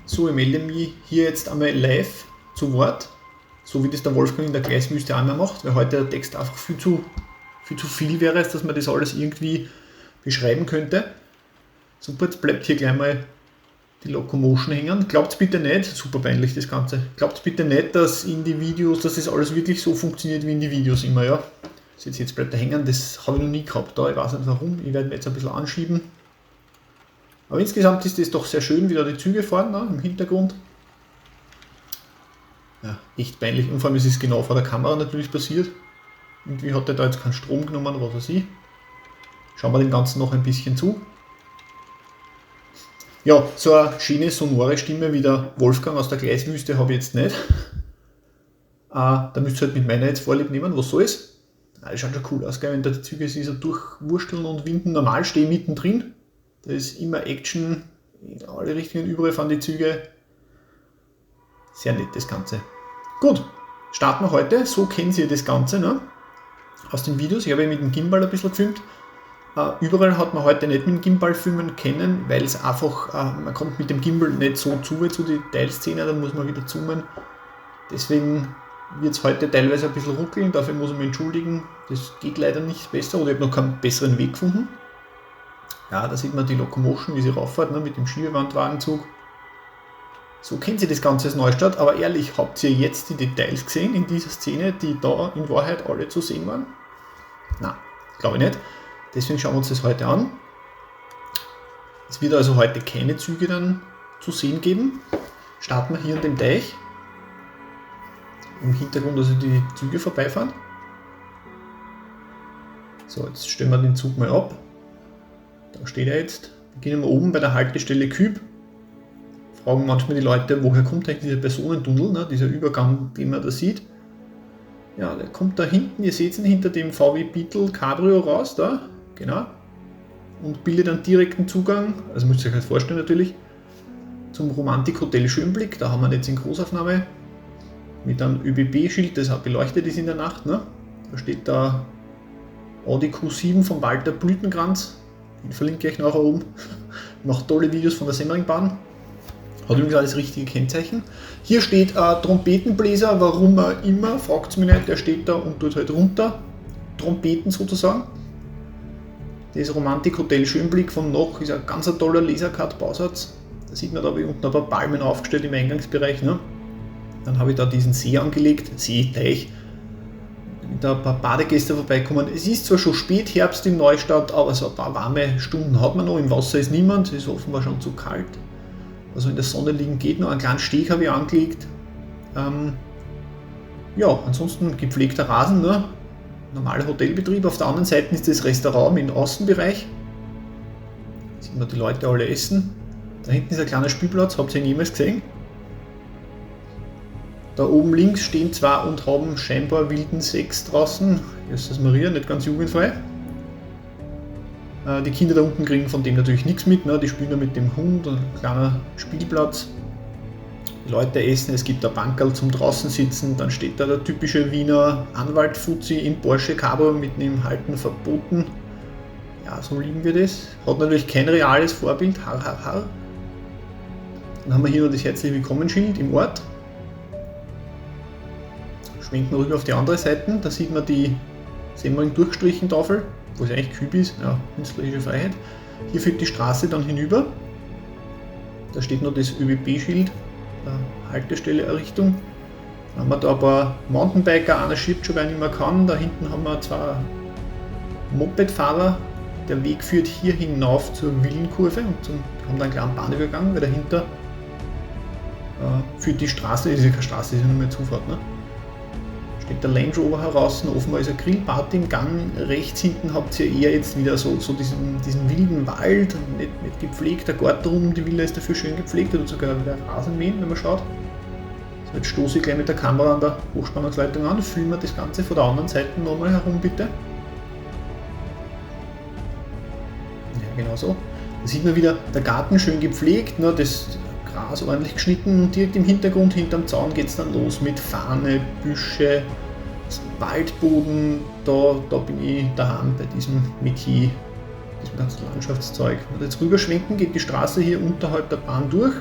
So, ich melde mich hier jetzt einmal live zu Wort, so wie das der Wolfgang in der Gleiswüste einmal macht, weil heute der Text einfach viel zu viel wäre, als dass man das alles irgendwie beschreiben könnte. Super, jetzt bleibt hier gleich mal die Locomotion hängen. Glaubt bitte nicht, super peinlich das Ganze, glaubt bitte nicht, dass in die Videos, dass das alles wirklich so funktioniert wie in die Videos immer, ja. Jetzt bleibt er hängen, das habe ich noch nie gehabt da, ich weiß nicht warum, ich werde mir jetzt ein bisschen anschieben. Aber insgesamt ist es doch sehr schön, wie da die Züge fahren, ne, im Hintergrund. Ja, echt peinlich. Und vor allem ist es genau vor der Kamera natürlich passiert. Irgendwie hat er da jetzt keinen Strom genommen, was weiß ich. Schauen wir dem Ganzen noch ein bisschen zu. Ja, so eine schöne, sonore Stimme wie der Wolfgang aus der Gleiswüste habe ich jetzt nicht. Da müsst ihr halt mit meiner jetzt Vorlieb nehmen, was soll's. Das schaut schon cool aus, gell? Wenn da die Züge sich so durchwursteln und winden. Normal stehe ich mittendrin. Da ist immer Action in alle Richtungen, überall fahren die Züge. Sehr nett das Ganze. Gut, starten wir heute. So kennen Sie das Ganze, ne? Aus den Videos. Ich habe mit dem Gimbal ein bisschen gefilmt. Überall hat man heute nicht mit dem Gimbal filmen können, weil es einfach, man kommt mit dem Gimbal nicht so zu die Detailszene, da muss man wieder zoomen. Deswegen wird es heute teilweise ein bisschen ruckeln, dafür muss ich mich entschuldigen. Das geht leider nicht besser oder ich habe noch keinen besseren Weg gefunden. Ja, da sieht man die Locomotion, wie sie rauffährt, ne, mit dem Schiebewandwagenzug. So kennt ihr das Ganze als Neustadt, aber ehrlich, habt ihr jetzt die Details gesehen in dieser Szene, die da in Wahrheit alle zu sehen waren? Nein, glaube ich nicht. Deswegen schauen wir uns das heute an. Es wird also heute keine Züge dann zu sehen geben. Starten wir hier an dem Teich. Im Hintergrund also die Züge vorbeifahren. So, jetzt stellen wir den Zug mal ab. Da steht er jetzt. Beginnen wir oben bei der Haltestelle Küb. Fragen manchmal die Leute, woher kommt eigentlich dieser Personentunnel, ne, dieser Übergang, den man da sieht. Ja, der kommt da hinten, ihr seht ihn hinter dem VW Beetle Cabrio raus, da, genau. Und bildet einen direkten Zugang, also müsst ihr euch halt vorstellen natürlich, zum Romantik Hotel Schönblick. Da haben wir jetzt in Großaufnahme mit einem ÖBB-Schild, das auch beleuchtet ist in der Nacht. Ne. Da steht da Audi Q7 von Walter Blütenkranz. Den verlinke ich euch nachher oben. Macht tolle Videos von der Semmeringbahn. Hat übrigens auch das richtige Kennzeichen. Hier steht ein Trompetenbläser, warum immer, fragt es mich nicht, der steht da und tut halt runter. Trompeten sozusagen. Das Romantik Hotel Schönblick vom Noch ist ein ganz toller Lasercut-Bausatz. Da sieht man da wie unten ein paar Palmen aufgestellt im Eingangsbereich. Ne? Dann habe ich da diesen See angelegt, Teich. Da ein paar Badegäste vorbeikommen. Es ist zwar schon Spätherbst in Neustadt, aber so ein paar warme Stunden hat man noch. Im Wasser ist niemand, es ist offenbar schon zu kalt. Also in der Sonne liegen geht noch. Einen kleinen Steg habe ich angelegt. Ja, ansonsten gepflegter Rasen, ne? Normaler Hotelbetrieb. Auf der anderen Seite ist das Restaurant im Außenbereich. Da sieht man die Leute alle essen. Da hinten ist ein kleiner Spielplatz, habt ihr ihn jemals gesehen? Da oben links stehen zwei und haben scheinbar wilden Sex draußen. Jesus Maria, nicht ganz jugendfrei. Die Kinder da unten kriegen von dem natürlich nichts mit. Ne? Die spielen da mit dem Hund, ein kleiner Spielplatz. Die Leute essen, es gibt ein Bankerl zum draußen sitzen. Dann steht da der typische Wiener Anwalt-Fuzzi in Porsche Cabrio mit einem Halten verboten. Ja, so lieben wir das. Hat natürlich kein reales Vorbild. Har, har, har. Dann haben wir hier noch das herzliche Willkommensschild im Ort. Schwenken wir rüber auf die andere Seite, da sieht man die Semmering-Durchstrichen-Tafel, wo es eigentlich Küb ist, ja, künstlerische Freiheit. Hier führt die Straße dann hinüber. Da steht noch das ÖBB-Schild, Haltestelle-Errichtung. Dann haben wir da ein paar Mountainbiker, einer schiebt schon, wer nicht mehr kann. Da hinten haben wir zwei Mopedfahrer. Der Weg führt hier hinauf zur Villenkurve und haben da einen kleinen Bahnübergang, weil dahinter führt die Straße, ist ja keine Straße, ist ja nur mehr Zufahrt. Ne? Steht der Range Rover heraus, offenbar ist eine Grillparty im Gang. Rechts hinten habt ihr eher jetzt wieder so diesen wilden Wald, nicht gepflegt. Der Garten rund um die Villa ist dafür schön gepflegt, oder sogar wieder Rasenmähen, wenn man schaut. So, jetzt stoße ich gleich mit der Kamera an der Hochspannungsleitung an, filmen wir das Ganze von der anderen Seite nochmal herum, bitte. Ja, genau so. Da sieht man wieder, der Garten schön gepflegt, ne, das Gras ordentlich geschnitten und direkt im Hintergrund, hinterm Zaun geht es dann los mit Fahne, Büsche, Waldboden. Da bin ich daheim bei diesem Metier, diesem ganzen Landschaftszeug. Und jetzt rüberschwenken geht die Straße hier unterhalb der Bahn durch.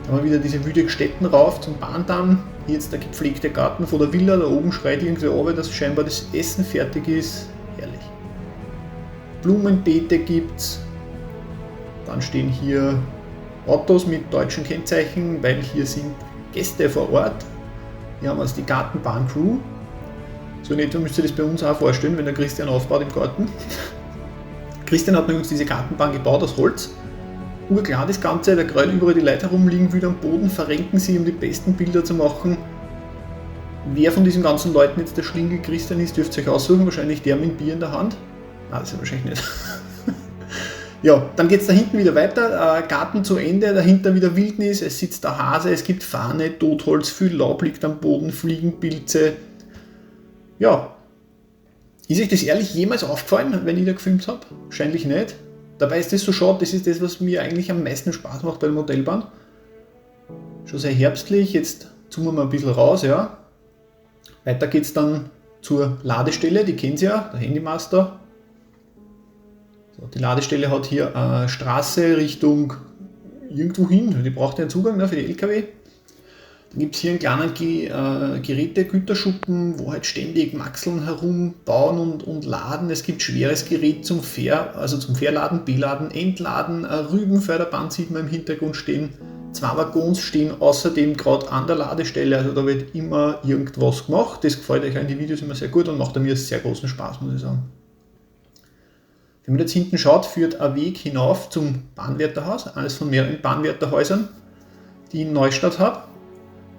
Da haben wir wieder diese wüde Stätten rauf zum Bahndamm. Hier jetzt der gepflegte Garten vor der Villa, da oben schreit irgendwie runter, dass scheinbar das Essen fertig ist. Herrlich. Blumenbeete gibt's. Dann stehen hier Autos mit deutschen Kennzeichen, weil hier sind Gäste vor Ort. Hier haben wir also die Gartenbahn-Crew. So in etwa müsst ihr das bei uns auch vorstellen, wenn der Christian aufbaut im Garten. Christian hat übrigens diese Gartenbahn gebaut aus Holz. Urklar das Ganze, da gerade überall die Leute herumliegen, wieder am Boden, verrenken sie, um die besten Bilder zu machen. Wer von diesen ganzen Leuten jetzt der Schlingel Christian ist, dürft ihr euch aussuchen. Wahrscheinlich der mit dem Bier in der Hand. Nein, das ist ja wahrscheinlich nicht. Ja, dann geht es da hinten wieder weiter, Garten zu Ende, dahinter wieder Wildnis, es sitzt der Hase, es gibt Fahne, Totholz, viel Laub liegt am Boden, Fliegenpilze. Ja, ist euch das ehrlich jemals aufgefallen, wenn ich da gefilmt habe? Wahrscheinlich nicht. Dabei ist das so schade, das ist das, was mir eigentlich am meisten Spaß macht bei der Modellbahn. Schon sehr herbstlich, jetzt zoomen wir ein bisschen raus, ja. Weiter geht es dann zur Ladestelle, die kennt ihr ja, der Handymaster. So, die Ladestelle hat hier eine Straße Richtung irgendwo hin, die braucht ja einen Zugang, ne, für die LKW. Dann gibt es hier einen kleinen Gerätegüterschuppen, wo halt ständig Maxeln herumbauen und laden. Es gibt schweres Gerät zum Verladen, Beladen, Entladen. Rübenförderband sieht man im Hintergrund stehen. 2 Waggons stehen außerdem gerade an der Ladestelle, also da wird immer irgendwas gemacht. Das gefällt euch in die Videos immer sehr gut und macht mir sehr großen Spaß, muss ich sagen. Wenn man jetzt hinten schaut, führt ein Weg hinauf zum Bahnwärterhaus, eines von mehreren Bahnwärterhäusern, die ich in Neustadt habe.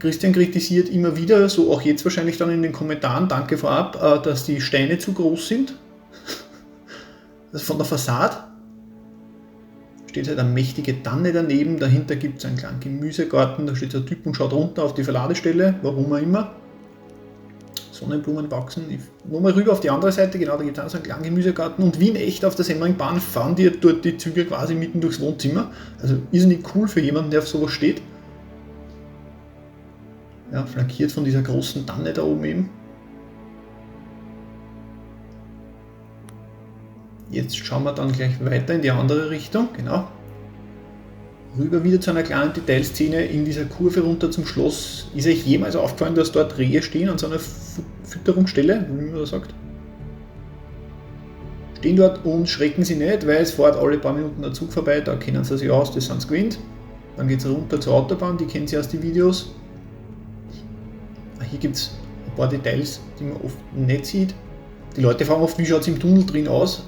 Christian kritisiert immer wieder, so auch jetzt wahrscheinlich dann in den Kommentaren, danke vorab, dass die Steine zu groß sind. Also von der Fassade steht halt eine mächtige Tanne daneben, dahinter gibt es einen kleinen Gemüsegarten, da steht so ein Typ und schaut runter auf die Verladestelle, warum auch immer. Sonnenblumen wachsen. Nochmal rüber auf die andere Seite, genau, da gibt es auch so einen kleinen Gemüsegarten und wie in echt auf der Semmeringbahn fahren die dort die Züge quasi mitten durchs Wohnzimmer. Also ist nicht cool für jemanden, der auf sowas steht. Ja, flankiert von dieser großen Tanne da oben eben. Jetzt schauen wir dann gleich weiter in die andere Richtung, genau. Rüber wieder zu einer kleinen Detailszene in dieser Kurve runter zum Schloss. Ist euch jemals aufgefallen, dass dort Rehe stehen an so einer Fütterungsstelle, wie man das sagt? Stehen dort und schrecken sie nicht, weil es fährt alle paar Minuten der Zug vorbei, da kennen sie sich aus, das sind sie gewöhnt. Dann geht es runter zur Autobahn, die kennen sie aus den Videos. Hier gibt es ein paar Details, die man oft nicht sieht. Die Leute fragen oft, wie schaut es im Tunnel drin aus?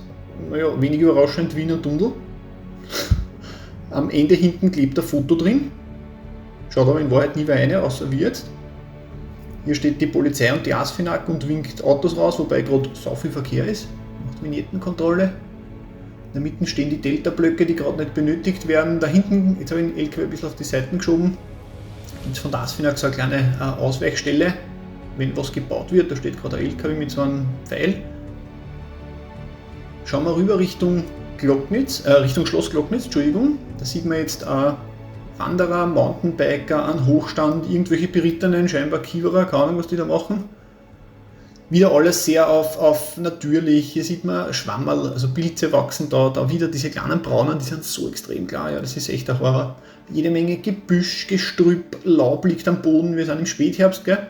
Naja, wenig überraschend, Wiener Tunnel. Am Ende hinten klebt ein Foto drin. Schaut aber in Wahrheit nie wer eine, außer wir jetzt. Hier steht die Polizei und die ASFINAG und winkt Autos raus, wobei gerade so viel Verkehr ist. Macht Vignettenkontrolle. In der Mitte stehen die Delta-Blöcke, die gerade nicht benötigt werden. Da hinten, jetzt habe ich den LKW ein bisschen auf die Seiten geschoben, gibt es von der ASFINAG so eine kleine Ausweichstelle. Wenn was gebaut wird, da steht gerade ein LKW mit so einem Pfeil. Schauen wir rüber Richtung Schloss Glocknitz, Entschuldigung. Da sieht man jetzt Wanderer, Mountainbiker, einen Hochstand, irgendwelche Berittenen, scheinbar Kiewerer, keine Ahnung, was die da machen. Wieder alles sehr auf natürlich, hier sieht man Schwammerl, also Pilze wachsen da wieder diese kleinen Braunen, die sind so extrem klar, ja, das ist echt ein Horror. Jede Menge Gebüsch, Gestrüpp, Laub liegt am Boden, wir sind im Spätherbst, gell?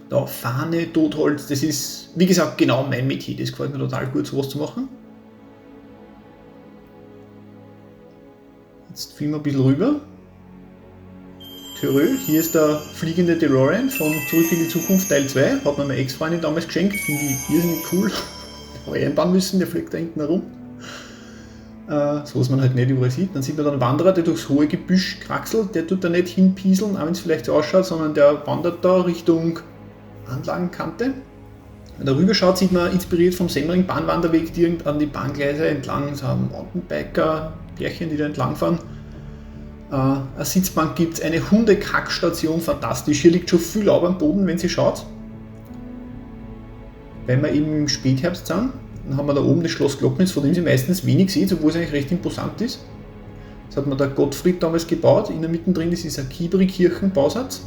Da Fahne, Totholz, das ist, wie gesagt, genau mein Metier, das gefällt mir total gut, sowas zu machen. Jetzt fliegen wir ein bisschen rüber. Törö, hier ist der fliegende DeLorean von Zurück in die Zukunft Teil 2. Hat mir meine Ex-Freundin damals geschenkt, finde ich irrsinnig cool. einbauen müssen, der fliegt da hinten herum. So was man halt nicht überall sieht. Dann sieht man dann einen Wanderer, der durchs hohe Gebüsch kraxelt, der tut da nicht hinpieseln, auch wenn es vielleicht so ausschaut, sondern der wandert da Richtung Anlagenkante. Wenn er rüber schaut, sieht man inspiriert vom Semmering-Bahnwanderweg direkt an die Bahngleise entlang, so ein Mountainbiker-Pärchen, die da entlangfahren. Eine Sitzbank gibt es, eine Hundekackstation, fantastisch. Hier liegt schon viel Laub am Boden, wenn Sie schaut. Wenn wir eben im Spätherbst sind, dann haben wir da oben das Schloss Glocknitz, von dem Sie meistens wenig sieht, obwohl es eigentlich recht imposant ist. Das hat mir der Gottfried damals gebaut. In der Mittendrin ist dieser Kibri-Kirchen-Bausatz.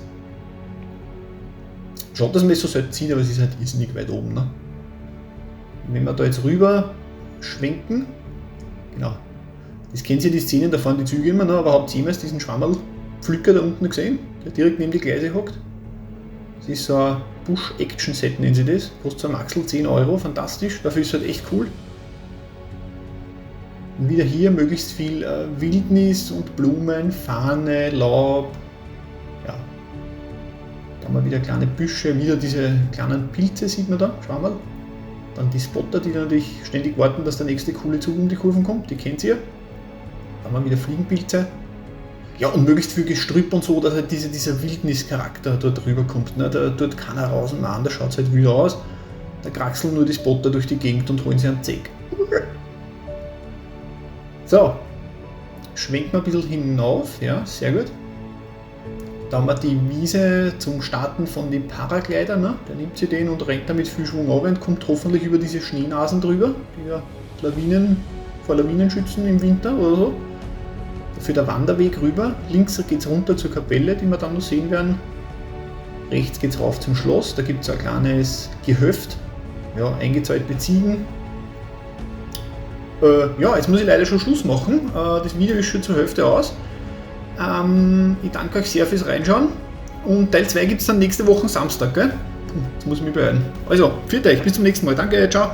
Schaut, dass man es so selten sieht, aber es ist halt irrsinnig weit oben. Ne? Wenn wir da jetzt rüber schwenken, genau, das kennen Sie die Szenen, da fahren die Züge immer, ne? Aber habt ihr jemals diesen Schwammerl-Pflücker da unten gesehen, der direkt neben die Gleise hockt? Das ist so ein Busch-Action-Set, nennen sie das. Kostet so ein Maxel 10 Euro, fantastisch, dafür ist es halt echt cool. Und wieder hier möglichst viel Wildnis und Blumen, Fahne, Laub. Ja. Da haben wir wieder kleine Büsche, wieder diese kleinen Pilze sieht man da, Schwammerl. Dann die Spotter, die natürlich ständig warten, dass der nächste coole Zug um die Kurven kommt, die kennt ihr. Dann haben wir wieder Fliegenpilze. Ja, und möglichst viel Gestrüpp und so, dass halt dieser Wildnischarakter dort rüberkommt. Ne? Da tut keiner raus und an, da schaut es halt wieder aus. Da kraxeln nur die Spotter durch die Gegend und holen sich einen Zeck. So, schwenken wir ein bisschen hinauf, ja, sehr gut. Da haben wir die Wiese zum Starten von den Paraglidern. Ne? Der nimmt sich den und rennt damit viel Schwung ab und kommt hoffentlich über diese Schneenasen drüber, die ja vor Lawinen schützen im Winter oder so. Dafür der Wanderweg rüber. Links geht es runter zur Kapelle, die wir dann noch sehen werden. Rechts geht es rauf zum Schloss. Da gibt es ein kleines Gehöft. Ja, eingezäunte Ziegen. Ja, jetzt muss ich leider schon Schluss machen. Das Video ist schon zur Hälfte aus. Ich danke euch sehr fürs Reinschauen. Und Teil 2 gibt es dann nächste Woche Samstag, gell? Jetzt muss ich mich beeilen. Also, viert euch, bis zum nächsten Mal. Danke, ciao.